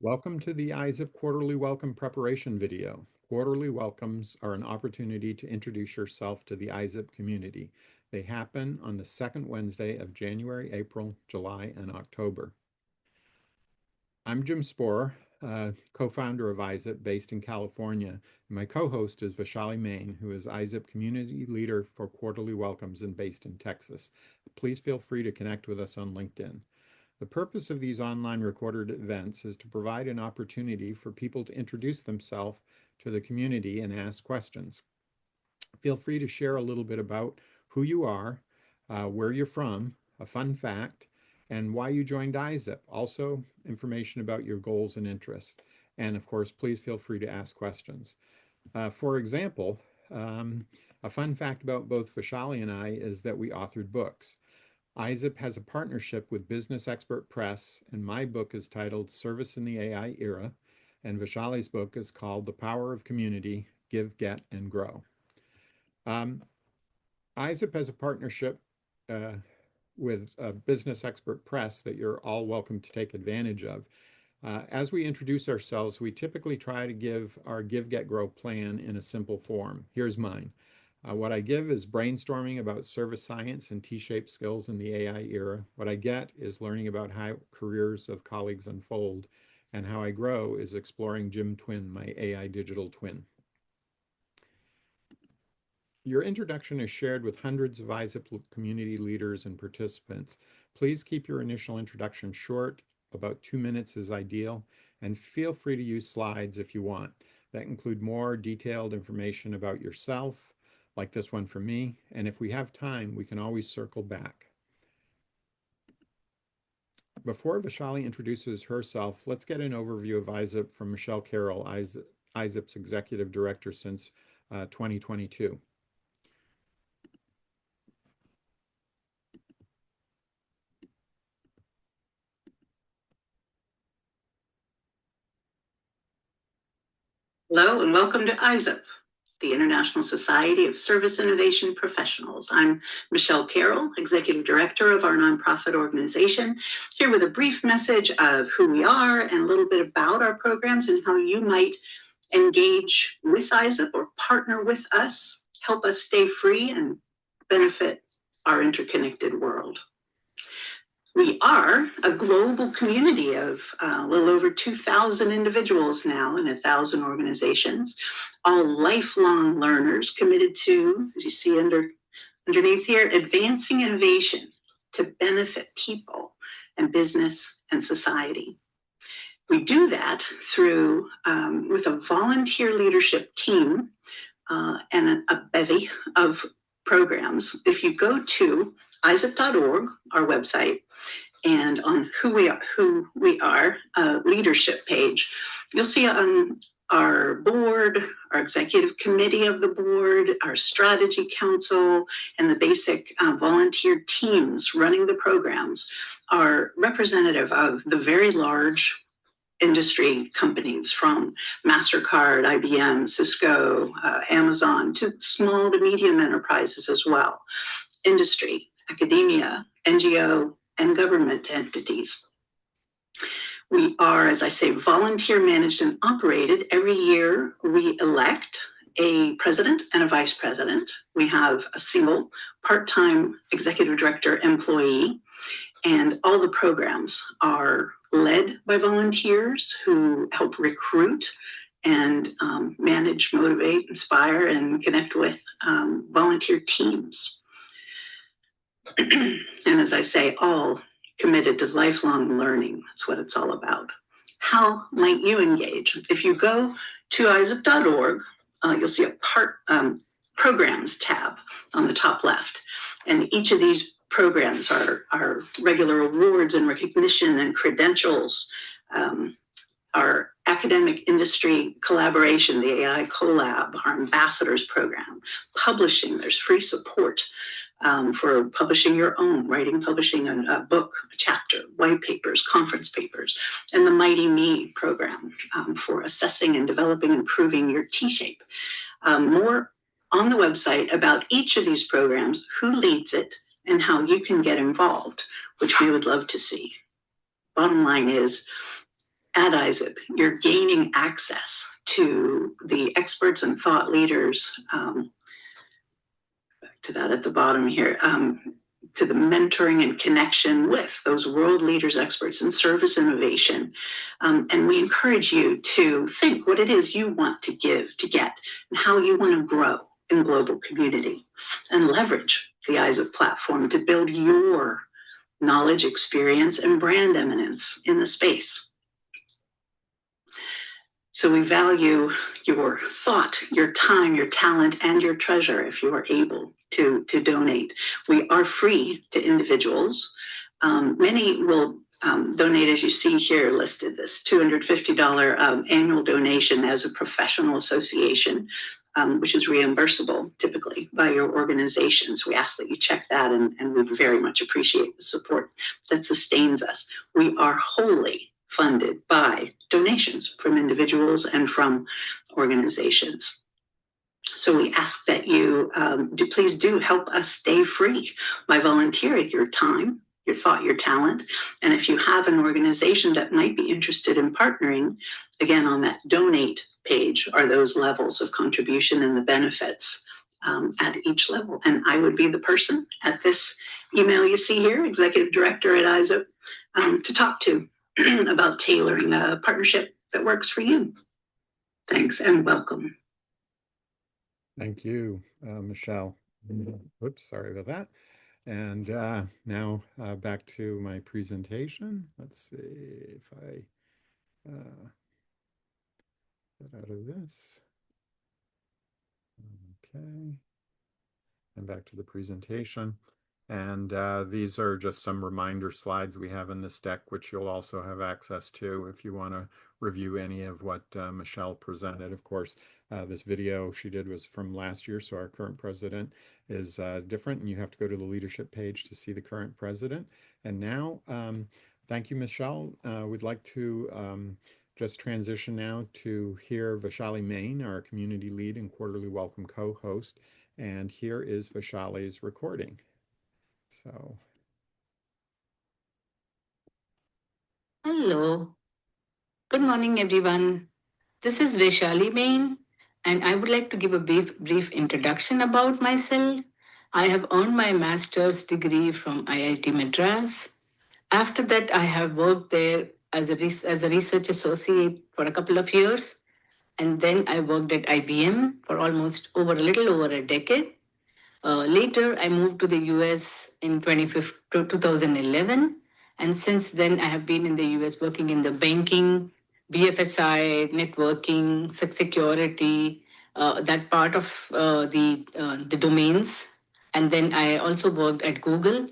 Welcome to the ISSIP Quarterly Welcome Preparation video. Quarterly welcomes are an opportunity to introduce yourself to the ISSIP community. They happen on the second Wednesday of January, April, July, and October. I'm Jim Spohrer, co-founder of ISSIP based in California. And my co-host is Vaishali, Maine, who is ISSIP community leader for Quarterly Welcomes and based in Texas. Please feel free to connect with us on LinkedIn. The purpose of these online recorded events is to provide an opportunity for people to introduce themselves to the community and ask questions. Feel free to share a little bit about who you are, where you're from, a fun fact, and why you joined ISSIP. Also, information about your goals and interests. And of course, please feel free to ask questions. For example, a fun fact about both Vaishali and I is that we authored books. ISSIP has a partnership with Business Expert Press, and my book is titled Service in the AI Era, and Vaishali's book is called The Power of Community, Give, Get, and Grow. ISSIP has a partnership with Business Expert Press that you're all welcome to take advantage of. As we introduce ourselves, we typically try to give our Give, Get, Grow plan in a simple form. Here's mine. What I give is brainstorming about service science and T-shaped skills in the AI era. What I get is learning about how careers of colleagues unfold, and how I grow is exploring Jim Twin, my AI digital twin. Your introduction is shared with hundreds of ISSIP community leaders and participants. Please keep your initial introduction short. About 2 minutes is ideal, and feel free to use slides if you want that include more detailed information about yourself, like this one from me, and if we have time, we can always circle back. Before Vaishali introduces herself, let's get an overview of ISSIP from Michele Carroll, ISSIP's Executive Director since 2022. Hello and welcome to ISSIP, the International Society of Service Innovation Professionals. I'm Michele Carroll, Executive Director of our nonprofit organization, here with a brief message of who we are and a little bit about our programs and how you might engage with ISSIP or partner with us, help us stay free and benefit our interconnected world. We are a global community of a little over 2,000 individuals now in 1,000 organizations, all lifelong learners committed to, as you see underneath here, advancing innovation to benefit people and business and society. We do that through, with a volunteer leadership team and a bevy of programs. If you go to ISSIP.org, our website, and on who we are leadership page, you'll see on our board, our executive committee of the board, our strategy council, and the basic volunteer teams running the programs are representative of the very large industry companies, from MasterCard, IBM, Cisco, Amazon, to small to medium enterprises as well, industry, academia, NGO, and government entities. We are, as I say, volunteer managed and operated. Every year we elect a president and a vice president. We have a single part-time executive director employee, and all the programs are led by volunteers who help recruit and manage, motivate, inspire, and connect with volunteer teams. And as I say, all committed to lifelong learning. That's what it's all about. How might you engage? If you go to ISSIP.org, you'll see a programs tab on the top left. And each of these programs are regular awards and recognition and credentials, our academic industry collaboration, the AI Collab, our ambassadors program, publishing, there's free support for publishing your own, writing, publishing a book, a chapter, white papers, conference papers, and the Mighty Me program for assessing and developing and improving your T-shape. More on the website about each of these programs, who leads it, and how you can get involved, which we would love to see. Bottom line is, at ISSIP, you're gaining access to the experts and thought leaders, back to that at the bottom here, to the mentoring and connection with those world leaders, experts in service innovation. And we encourage you to think what it is you want to give, to get, and how you want to grow in global community, and leverage the ISSIP platform to build your knowledge, experience, and brand eminence in the space. So we value your thought, your time, your talent, and your treasure if you are able to donate. We are free to individuals. Many will donate, as you see here listed, this $250 annual donation as a professional association, which is reimbursable typically by your organizations. We ask that you check that, and we very much appreciate the support that sustains us. We are wholly funded by donations from individuals and from organizations. So we ask that you please do help us stay free by volunteering your time, your thought, your talent. And if you have an organization that might be interested in partnering, again, on that donate page are those levels of contribution and the benefits at each level. And I would be the person at this email you see here, Executive Director at ISSIP, to talk to about tailoring a partnership that works for you. Thanks and welcome. Thank you, Michele. Oops, sorry about that. And now back to my presentation. Let's see if I get out of this. Okay. And back to the presentation. And these are just some reminder slides we have in this deck, which you'll also have access to if you want to review any of what Michele presented. Of course, this video she did was from last year, so our current president is different, and you have to go to the leadership page to see the current president. And now, thank you, Michele. We'd like to just transition now to hear Vaishali Main, our community lead and quarterly welcome co-host. And here is Vaishali's recording. So. Hello. Good morning, everyone. This is Vaishali Main, and I would like to give a brief introduction about myself. I have earned my master's degree from IIT Madras. After that, I have worked there as a research associate for a couple of years, and then I worked at IBM for a little over a decade. Later, I moved to the US in 2011, and since then, I have been in the US working in the banking, BFSI, networking, security, that part of the domains. And then I also worked at Google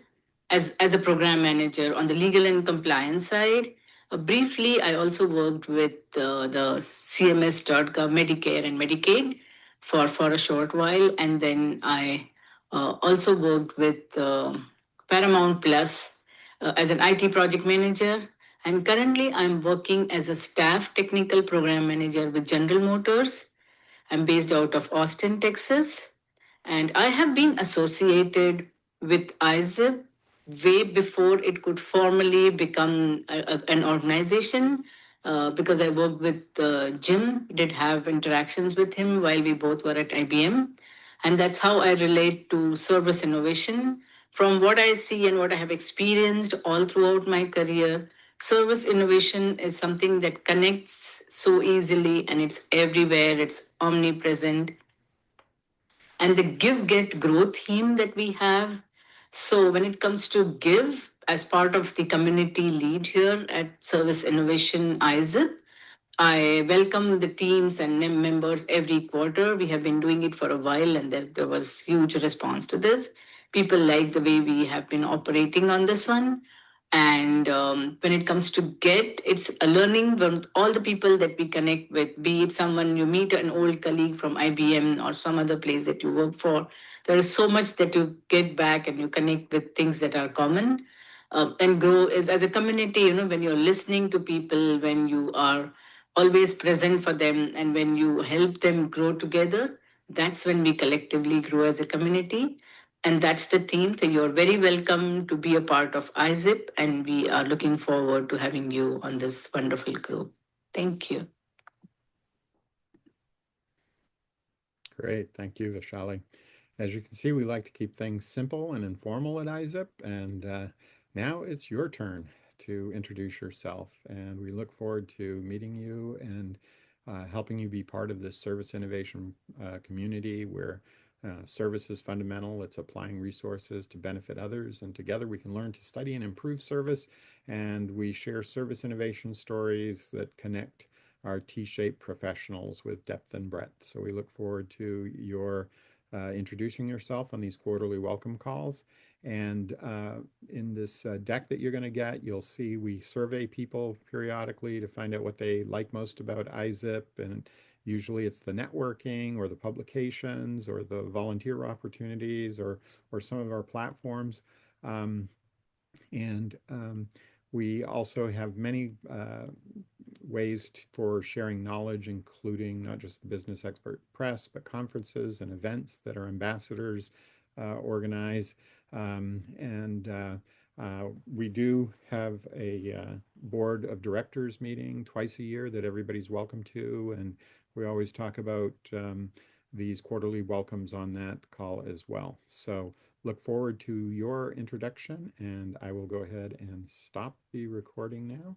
as a program manager on the legal and compliance side. Briefly, I also worked with the CMS.gov, Medicare and Medicaid for a short while. And then I also worked with Paramount Plus as an IT project manager. And currently, I'm working as a staff technical program manager with General Motors. I'm based out of Austin, Texas. And I have been associated with ISSIP way before it could formally become an organization, because I worked with Jim, did have interactions with him while we both were at IBM. And that's how I relate to service innovation. From what I see and what I have experienced all throughout my career, service innovation is something that connects so easily, and it's everywhere, it's omnipresent. And the give, get, grow theme that we have. So when it comes to give, as part of the community lead here at Service Innovation ISSIP, I welcome the teams and members every quarter. We have been doing it for a while, and there was huge response to this. People like the way we have been operating on this one. And when it comes to get, it's a learning from all the people that we connect with, be it someone you meet, an old colleague from IBM or some other place that you work for. There is so much that you get back and you connect with things that are common. And grow is as a community, when you're listening to people, when you are always present for them, and when you help them grow together, that's when we collectively grow as a community. And that's the theme. So you're very welcome to be a part of ISSIP, and we are looking forward to having you on this wonderful group. Thank you. Great. Thank you, Vaishali. As you can see, we like to keep things simple and informal at ISSIP, and now it's your turn to introduce yourself, and we look forward to meeting you and helping you be part of this service innovation community where service is fundamental. It's applying resources to benefit others, and together we can learn to study and improve service, and we share service innovation stories that connect our T-shaped professionals with depth and breadth. So we look forward to your introducing yourself on these quarterly welcome calls. And in this deck that you're going to get, you'll see we survey people periodically to find out what they like most about ISSIP. And usually it's the networking or the publications or the volunteer opportunities or some of our platforms. We also have many ways for sharing knowledge, including not just the Business Expert Press, but conferences and events that our ambassadors organize. We do have a board of directors meeting twice a year that everybody's welcome to, and we always talk about these quarterly welcomes on that call as well. So look forward to your introduction, and I will go ahead and stop the recording now.